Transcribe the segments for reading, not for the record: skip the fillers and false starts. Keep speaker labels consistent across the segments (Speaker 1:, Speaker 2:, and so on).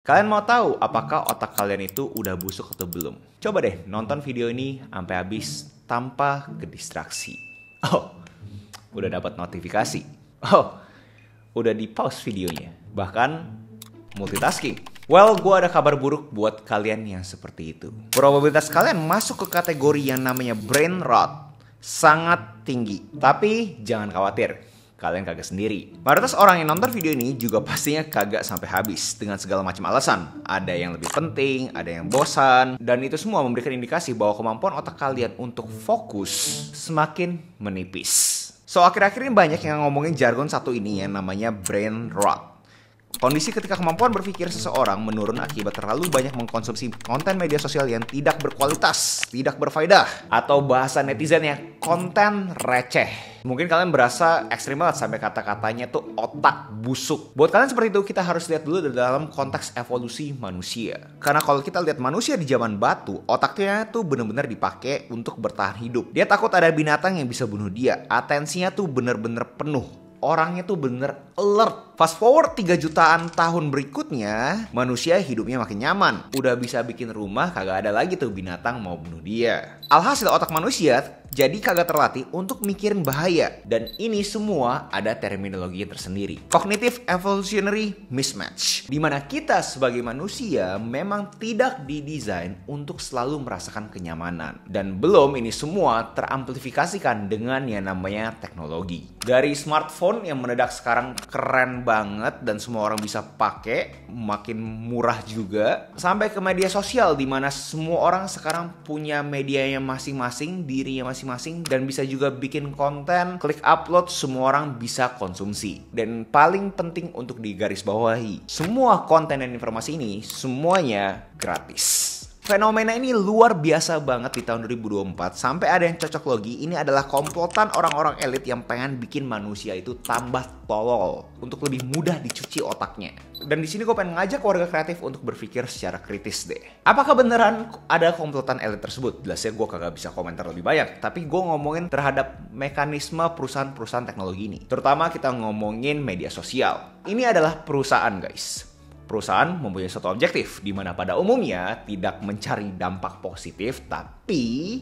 Speaker 1: Kalian mau tahu apakah otak kalian itu udah busuk atau belum? Coba deh nonton video ini sampai habis tanpa kedistraksi. Oh, udah dapat notifikasi. Oh, udah di pause videonya. Bahkan multitasking. Well, gue ada kabar buruk buat kalian yang seperti itu. Probabilitas kalian masuk ke kategori yang namanya brain rot sangat tinggi. Tapi jangan khawatir, kalian kagak sendiri. Mayoritas orang yang nonton video ini juga pastinya kagak sampai habis dengan segala macam alasan. Ada yang lebih penting, ada yang bosan, dan itu semua memberikan indikasi bahwa kemampuan otak kalian untuk fokus semakin menipis. So, akhir-akhir ini banyak yang ngomongin jargon satu ini yang namanya brain rot. Kondisi ketika kemampuan berpikir seseorang menurun akibat terlalu banyak mengkonsumsi konten media sosial yang tidak berkualitas, tidak berfaedah, atau bahasa netizennya konten receh. Mungkin kalian berasa ekstrim banget sampai kata-katanya tuh otak busuk. Buat kalian seperti itu, kita harus lihat dulu dalam konteks evolusi manusia. Karena kalau kita lihat manusia di zaman batu, otaknya tuh bener-bener dipakai untuk bertahan hidup. Dia takut ada binatang yang bisa bunuh dia. Atensinya tuh bener-bener penuh. Orangnya tuh bener alert. Fast forward 3 jutaan tahun berikutnya, manusia hidupnya makin nyaman. Udah bisa bikin rumah, kagak ada lagi tuh binatang mau bunuh dia. Alhasil otak manusia jadi kagak terlatih untuk mikirin bahaya. Dan ini semua ada terminologi tersendiri. Cognitive Evolutionary Mismatch. Dimana kita sebagai manusia memang tidak didesain untuk selalu merasakan kenyamanan. Dan belum ini semua teramplifikasikan dengan yang namanya teknologi. Dari smartphone yang mendadak sekarang keren banget dan semua orang bisa pakai, makin murah juga, sampai ke media sosial di mana semua orang sekarang punya medianya masing-masing, dirinya masing-masing, dan bisa juga bikin konten, klik upload, semua orang bisa konsumsi. Dan paling penting untuk digarisbawahi, semua konten dan informasi ini semuanya gratis. Fenomena ini luar biasa banget di tahun 2024. Sampai ada yang cocok logi, ini adalah komplotan orang-orang elit yang pengen bikin manusia itu tambah tolol untuk lebih mudah dicuci otaknya. Dan di sini gue pengen ngajak warga kreatif untuk berpikir secara kritis deh. Apakah beneran ada komplotan elit tersebut? Jelasnya gue kagak bisa komentar lebih banyak, tapi gue ngomongin terhadap mekanisme perusahaan-perusahaan teknologi ini. Terutama kita ngomongin media sosial. Ini adalah perusahaan, guys. Perusahaan mempunyai suatu objektif di mana pada umumnya tidak mencari dampak positif tapi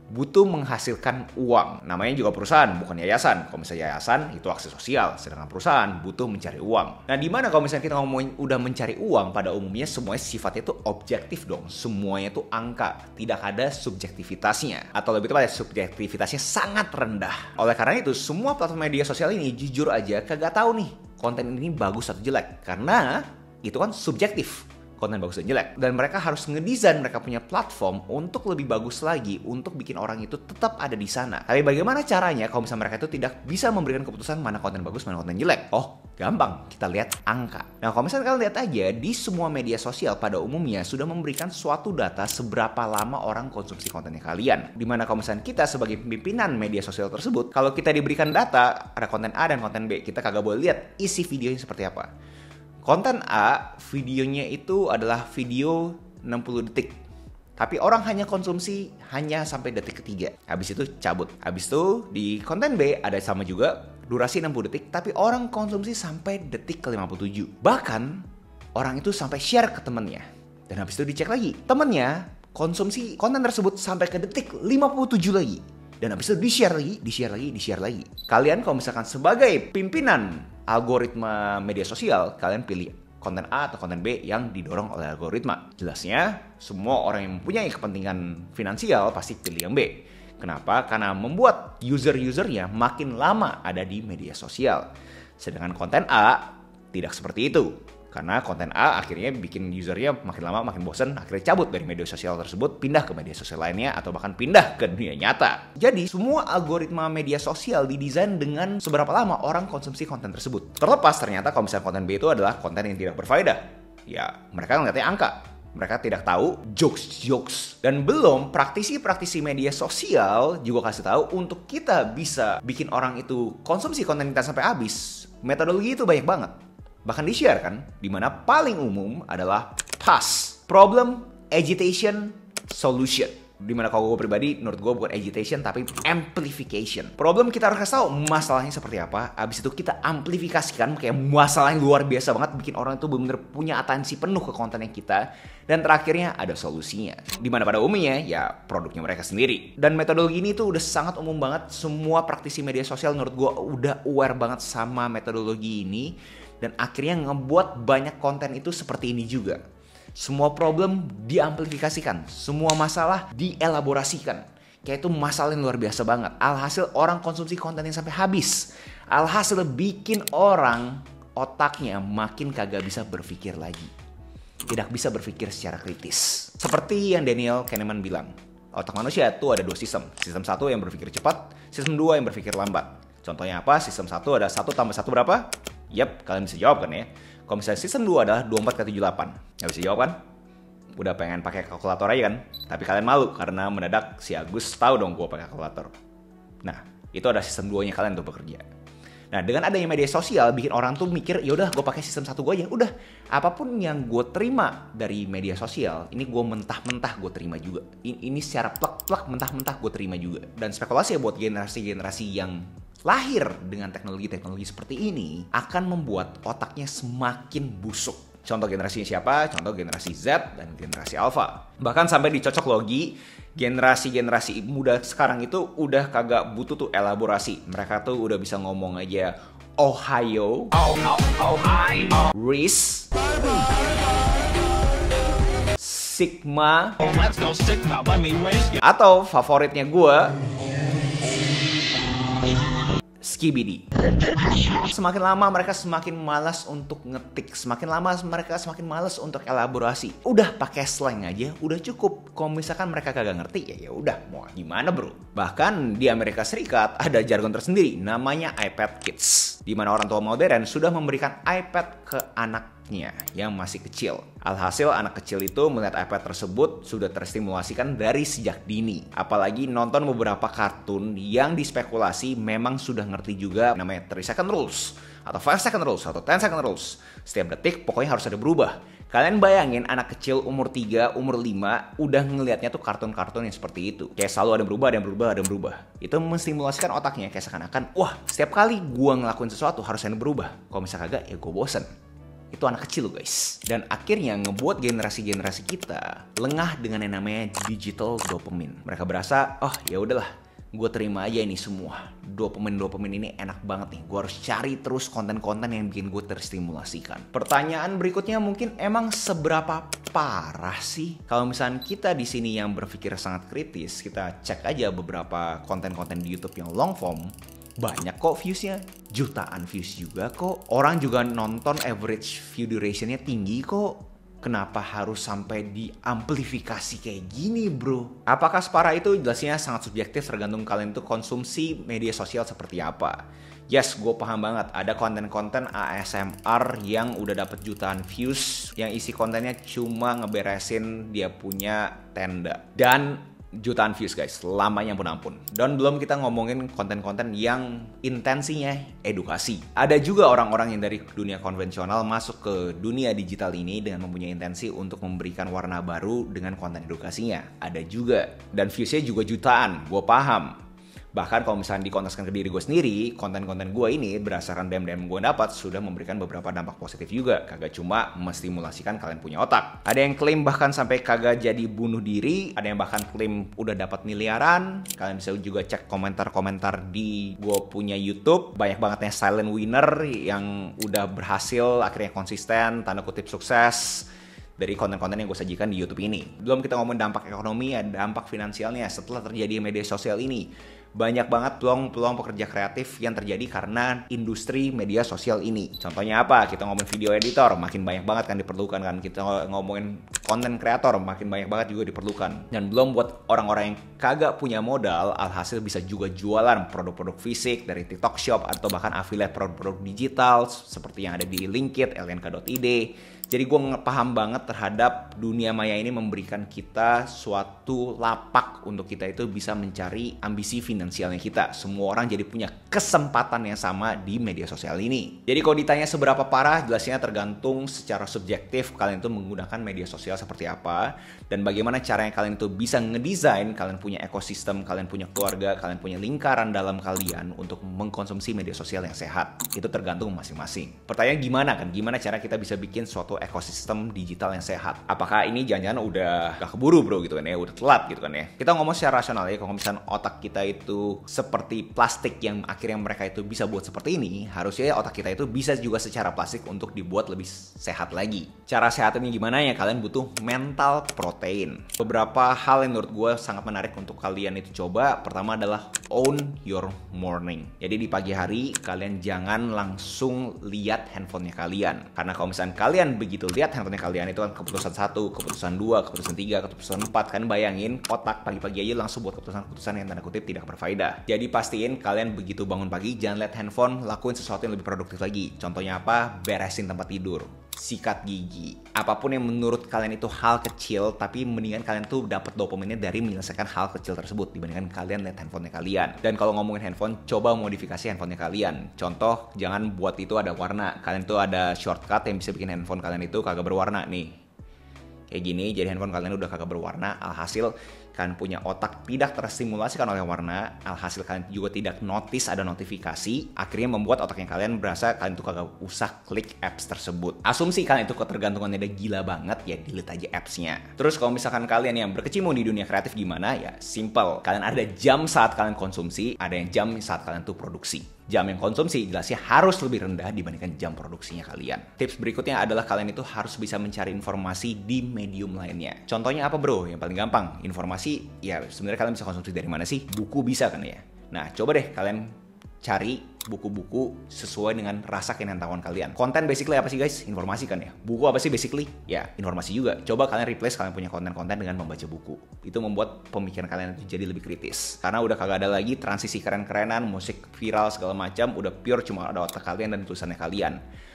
Speaker 1: butuh menghasilkan uang. Namanya juga perusahaan, bukan yayasan. Kalau misalnya yayasan itu aksi sosial, sedangkan perusahaan butuh mencari uang. Nah, di mana kalau misalnya kita ngomongin udah mencari uang, pada umumnya semuanya sifatnya itu objektif dong. Semuanya itu angka, tidak ada subjektivitasnya. Atau lebih tepatnya subjektivitasnya sangat rendah. Oleh karena itu, semua platform media sosial ini jujur aja kagak tahu nih konten ini bagus atau jelek. Karena itu kan subjektif, konten bagus dan jelek. Dan mereka harus ngedesain mereka punya platform untuk lebih bagus lagi, untuk bikin orang itu tetap ada di sana. Tapi bagaimana caranya kalau misalnya mereka itu tidak bisa memberikan keputusan mana konten bagus, mana konten jelek? Oh, gampang, kita lihat angka. Nah, kalau misalnya kalian lihat aja, di semua media sosial pada umumnya sudah memberikan suatu data seberapa lama orang konsumsi kontennya kalian. Dimana kalau misalnya kita sebagai pimpinan media sosial tersebut, kalau kita diberikan data, ada konten A dan konten B, kita kagak boleh lihat isi videonya seperti apa. Konten A, videonya itu adalah video 60 detik. Tapi orang hanya konsumsi hanya sampai detik ketiga. Habis itu cabut. Habis itu di konten B ada sama juga, durasi 60 detik. Tapi orang konsumsi sampai detik ke-57. Bahkan orang itu sampai share ke temennya. Dan habis itu dicek lagi. Temennya konsumsi konten tersebut sampai ke detik 57 lagi. Dan habis itu di-share lagi. Kalian kalau misalkan sebagai pimpinan algoritma media sosial, kalian pilih konten A atau konten B yang didorong oleh algoritma. Jelasnya, semua orang yang mempunyai kepentingan finansial pasti pilih yang B. Kenapa? Karena membuat user-usernya makin lama ada di media sosial. Sedangkan konten A tidak seperti itu. Karena konten A akhirnya bikin usernya makin lama makin bosan, akhirnya cabut dari media sosial tersebut, pindah ke media sosial lainnya, atau bahkan pindah ke dunia nyata. Jadi semua algoritma media sosial didesain dengan seberapa lama orang konsumsi konten tersebut. Terlepas ternyata kalau misalnya konten B itu adalah konten yang tidak berfaedah, ya mereka ngeliatnya angka. Mereka tidak tahu jokes. Dan belum praktisi-praktisi media sosial juga kasih tahu untuk kita bisa bikin orang itu konsumsi konten kita sampai habis. Metodologi itu banyak banget. Bahkan di-share kan, dimana paling umum adalah PAS, Problem, Agitation, Solution. Dimana kalau gue pribadi, menurut gue bukan agitation tapi amplification. Problem kita harus kasih tahu masalahnya seperti apa. Abis itu kita amplifikasikan kayak masalah yang luar biasa banget, bikin orang itu benar-benar punya atensi penuh ke kontennya kita. Dan terakhirnya ada solusinya. Dimana pada umumnya ya produknya mereka sendiri. Dan metodologi ini tuh udah sangat umum banget. Semua praktisi media sosial menurut gue udah aware banget sama metodologi ini. Dan akhirnya ngebuat banyak konten itu seperti ini juga. Semua problem diamplifikasikan, semua masalah dielaborasikan. Kayak itu masalah yang luar biasa banget. Alhasil orang konsumsi konten yang sampai habis. Alhasil bikin orang otaknya makin kagak bisa berpikir lagi. Tidak bisa berpikir secara kritis. Seperti yang Daniel Kahneman bilang, otak manusia itu ada 2 sistem. Sistem 1 yang berpikir cepat, sistem 2 yang berpikir lambat. Contohnya apa? Sistem 1 ada 1 tambah 1 berapa? Yap, kalian bisa jawab kan ya. Kalau misalnya sistem 2 adalah 24 kali 78. Nggak bisa jawab kan? Udah pengen pakai kalkulator aja kan? Tapi kalian malu karena mendadak si Agus tahu dong gue pakai kalkulator. Nah, itu ada sistem 2-nya kalian untuk bekerja. Nah, dengan adanya media sosial bikin orang tuh mikir, yaudah gue pakai sistem 1 gue aja. Udah, apapun yang gue terima dari media sosial, ini gue mentah-mentah gue terima juga. Ini secara plak-plak mentah-mentah gue terima juga. Dan spekulasi ya buat generasi-generasi yang lahir dengan teknologi-teknologi seperti ini akan membuat otaknya semakin busuk. Contoh generasinya siapa? Contoh generasi Z dan generasi Alpha. Bahkan sampai dicocok logi, generasi-generasi muda sekarang itu udah kagak butuh tuh elaborasi. Mereka tuh udah bisa ngomong aja Ohio, Riz, Sigma, atau favoritnya gue, Skibidi. Semakin lama mereka semakin malas untuk ngetik, semakin lama mereka semakin malas untuk elaborasi. Udah pakai slang aja, udah cukup. Kalau misalkan mereka kagak ngerti ya udah mau gimana bro. Bahkan di Amerika Serikat ada jargon tersendiri namanya iPad Kids, di mana orang tua modern sudah memberikan iPad ke anaknya yang masih kecil. Alhasil anak kecil itu melihat iPad tersebut sudah terstimulasikan dari sejak dini. Apalagi nonton beberapa kartun yang dispekulasi memang sudah ngerti juga namanya 3 second rules atau 5 second rules atau 10 second rules. Setiap detik pokoknya harus ada berubah. Kalian bayangin anak kecil umur 3, umur 5 udah ngelihatnya tuh kartun-kartun yang seperti itu. Kayak selalu ada yang berubah, ada yang berubah, ada yang berubah. Itu menstimulasikan otaknya kayak seakan-akan, wah setiap kali gua ngelakuin sesuatu harus ada yang berubah. Kalau misalnya kagak ya gua bosen. Itu anak kecil loh guys. Dan akhirnya ngebuat generasi-generasi kita lengah dengan yang namanya digital dopamine. Mereka berasa, oh ya udahlah, gue terima aja ini semua. Dopamine ini enak banget nih. Gue harus cari terus konten-konten yang bikin gue terstimulasikan. Pertanyaan berikutnya mungkin emang seberapa parah sih? Kalau misalnya kita di sini yang berpikir sangat kritis, kita cek aja beberapa konten-konten di YouTube yang long form. Banyak kok viewsnya, jutaan views juga kok. Orang juga nonton, average view durationnya tinggi kok. Kenapa harus sampai diamplifikasi kayak gini bro? Apakah separah itu? Jelasnya sangat subjektif, tergantung kalian tuh konsumsi media sosial seperti apa. Yes, gue paham banget ada konten-konten ASMR yang udah dapet jutaan views, yang isi kontennya cuma ngeberesin dia punya tenda. Dan jutaan views guys, lamanya pun ampun. Dan belum kita ngomongin konten-konten yang intensinya edukasi. Ada juga orang-orang yang dari dunia konvensional masuk ke dunia digital ini dengan mempunyai intensi untuk memberikan warna baru dengan konten edukasinya. Ada juga. Dan viewsnya juga jutaan, gue paham. Bahkan kalau misalnya dikontekskan ke diri gue sendiri, konten-konten gue ini berdasarkan DM gue dapat sudah memberikan beberapa dampak positif juga. Kagak cuma menstimulasikan kalian punya otak. Ada yang klaim bahkan sampai kagak jadi bunuh diri. Ada yang bahkan klaim udah dapat miliaran. Kalian bisa juga cek komentar-komentar di gue punya YouTube. Banyak banget yang silent winner yang udah berhasil akhirnya konsisten, tanda kutip sukses dari konten-konten yang gue sajikan di YouTube ini. Belum kita ngomong dampak ekonomi, ada dampak finansialnya setelah terjadi media sosial ini. Banyak banget peluang-peluang pekerja kreatif yang terjadi karena industri media sosial ini. Contohnya apa? Kita ngomongin video editor, makin banyak banget kan diperlukan kan. Kita ngomongin konten kreator, makin banyak banget juga diperlukan. Dan belum buat orang-orang yang kagak punya modal, alhasil bisa juga jualan produk-produk fisik dari TikTok Shop atau bahkan affiliate produk-produk digital seperti yang ada di Linkit, lnk.id, Jadi gue paham banget terhadap dunia maya ini memberikan kita suatu lapak untuk kita itu bisa mencari ambisi finansialnya kita. Semua orang jadi punya kesempatan yang sama di media sosial ini. Jadi kalau ditanya seberapa parah, jelasnya tergantung secara subjektif kalian itu menggunakan media sosial seperti apa. Dan bagaimana caranya kalian itu bisa ngedesain, kalian punya ekosistem, kalian punya keluarga, kalian punya lingkaran dalam kalian untuk mengkonsumsi media sosial yang sehat. Itu tergantung masing-masing. Pertanyaan gimana kan? Gimana cara kita bisa bikin suatu ekosistem digital yang sehat? Apakah ini jangan-jangan udah gak keburu bro gitu kan ya, udah telat gitu kan ya. Kita ngomong secara rasional ya, kalau misalnya otak kita itu seperti plastik yang akhirnya mereka itu bisa buat seperti ini, harusnya otak kita itu bisa juga secara plastik untuk dibuat lebih sehat lagi. Cara sehatnya gimana ya? Kalian butuh mental protein. Beberapa hal yang menurut gue sangat menarik untuk kalian itu coba. Pertama adalah own your morning. Jadi di pagi hari kalian jangan langsung lihat handphonenya kalian. Karena kalau misalnya kalian begitu lihat handphonenya kalian, itu kan keputusan 1, keputusan 2, keputusan 3, keputusan 4. Kan bayangin otak pagi-pagi aja langsung buat keputusan-keputusan yang tanda kutip tidak berfaedah. Jadi pastiin kalian begitu bangun pagi jangan lihat handphone, lakuin sesuatu yang lebih produktif lagi. Contohnya apa? Beresin tempat tidur, sikat gigi. Apapun yang menurut kalian itu hal kecil, tapi mendingan kalian tuh dapat dopaminnya dari menyelesaikan hal kecil tersebut dibandingkan kalian lihat handphonenya kalian. Dan kalau ngomongin handphone, coba modifikasi handphonenya kalian. Contoh, jangan buat itu ada warna. Kalian tuh ada shortcut yang bisa bikin handphone kalian itu kagak berwarna nih. Kayak gini, jadi handphone kalian udah kagak berwarna, alhasil kalian punya otak tidak terstimulasikan oleh warna, alhasil kalian juga tidak notice ada notifikasi, akhirnya membuat otaknya kalian berasa kalian tuh kagak usah klik apps tersebut. Asumsi kalian itu ketergantungannya udah gila banget, ya delete aja appsnya. Terus kalau misalkan kalian yang berkecimpung di dunia kreatif gimana? Ya simple, kalian ada jam saat kalian konsumsi, ada yang jam saat kalian tuh produksi. Jam yang konsumsi jelasnya harus lebih rendah dibandingkan jam produksinya kalian. Tips berikutnya adalah kalian itu harus bisa mencari informasi di medium lainnya. Contohnya apa bro? Yang paling gampang, informasi ya sebenarnya kalian bisa konsumsi dari mana sih? Buku bisa kan ya? Nah coba deh kalian cari buku-buku sesuai dengan rasa keingintahuan kalian. Konten basically apa sih guys? Informasi kan ya. Buku apa sih basically? Ya informasi juga. Coba kalian replace kalian punya konten-konten dengan membaca buku. Itu membuat pemikiran kalian jadi lebih kritis. Karena udah kagak ada lagi transisi keren-kerenan, musik viral segala macam. Udah pure cuma ada otak kalian dan tulisannya kalian.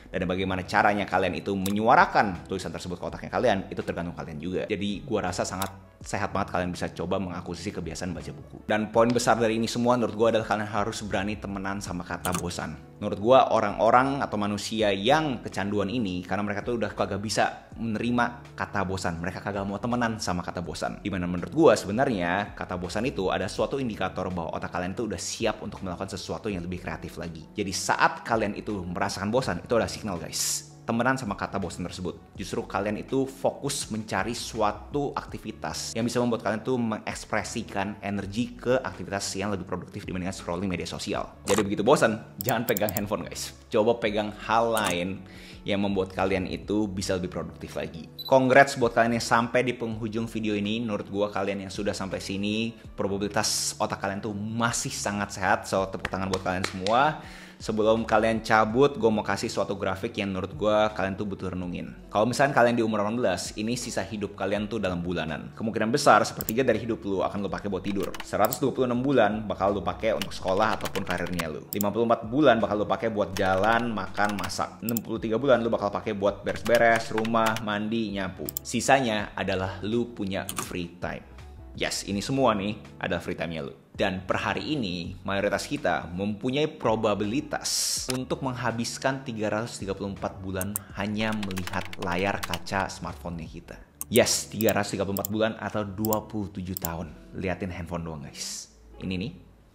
Speaker 1: Dan bagaimana caranya kalian itu menyuarakan tulisan tersebut ke otaknya kalian, itu tergantung kalian juga. Jadi gua rasa sangat sehat banget kalian bisa coba mengakuisisi kebiasaan baca buku. Dan poin besar dari ini semua menurut gua adalah kalian harus berani temenan sama kata bosan. Menurut gua orang-orang atau manusia yang kecanduan ini, karena mereka tuh udah kagak bisa menerima kata bosan. Mereka kagak mau temenan sama kata bosan. Dimana menurut gua sebenarnya kata bosan itu ada suatu indikator bahwa otak kalian tuh udah siap untuk melakukan sesuatu yang lebih kreatif lagi. Jadi saat kalian itu merasakan bosan, itu adalah signal guys. Temenan sama kata bosan tersebut. Justru kalian itu fokus mencari suatu aktivitas yang bisa membuat kalian tuh mengekspresikan energi ke aktivitas yang lebih produktif dibandingkan scrolling media sosial. Jadi begitu bosan, jangan pegang handphone guys. Coba pegang hal lain yang membuat kalian itu bisa lebih produktif lagi. Congrats buat kalian yang sampai di penghujung video ini. Menurut gua kalian yang sudah sampai sini, probabilitas otak kalian tuh masih sangat sehat. So tepuk tangan buat kalian semua. Sebelum kalian cabut, gue mau kasih suatu grafik yang menurut gue kalian tuh butuh renungin. Kalau misalnya kalian di umur 18, ini sisa hidup kalian tuh dalam bulanan. Kemungkinan besar sepertiga dari hidup lu akan lu pakai buat tidur. 126 bulan bakal lu pakai untuk sekolah ataupun karirnya lu. 54 bulan bakal lu pakai buat jalan, makan, masak. 63 bulan lu bakal pakai buat beres-beres, rumah, mandi, nyapu. Sisanya adalah lu punya free time. Yes, ini semua nih adalah free time-nya lu. Dan per hari ini, mayoritas kita mempunyai probabilitas untuk menghabiskan 334 bulan hanya melihat layar kaca smartphone-nya kita. Yes, 334 bulan atau 27 tahun. Liatin handphone doang guys. Ini nih,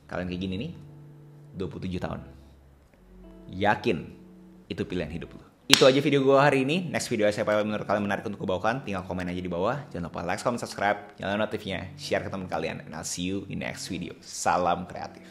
Speaker 1: kalian kayak gini nih, 27 tahun. Yakin itu pilihan hidup lu. Itu aja video gue hari ini. Next video siapa yang menurut kalian menarik untuk gue bawakan, tinggal komen aja di bawah. Jangan lupa like, comment, subscribe, nyalain notifnya, share ke teman kalian. And I'll see you in next video. Salam kreatif.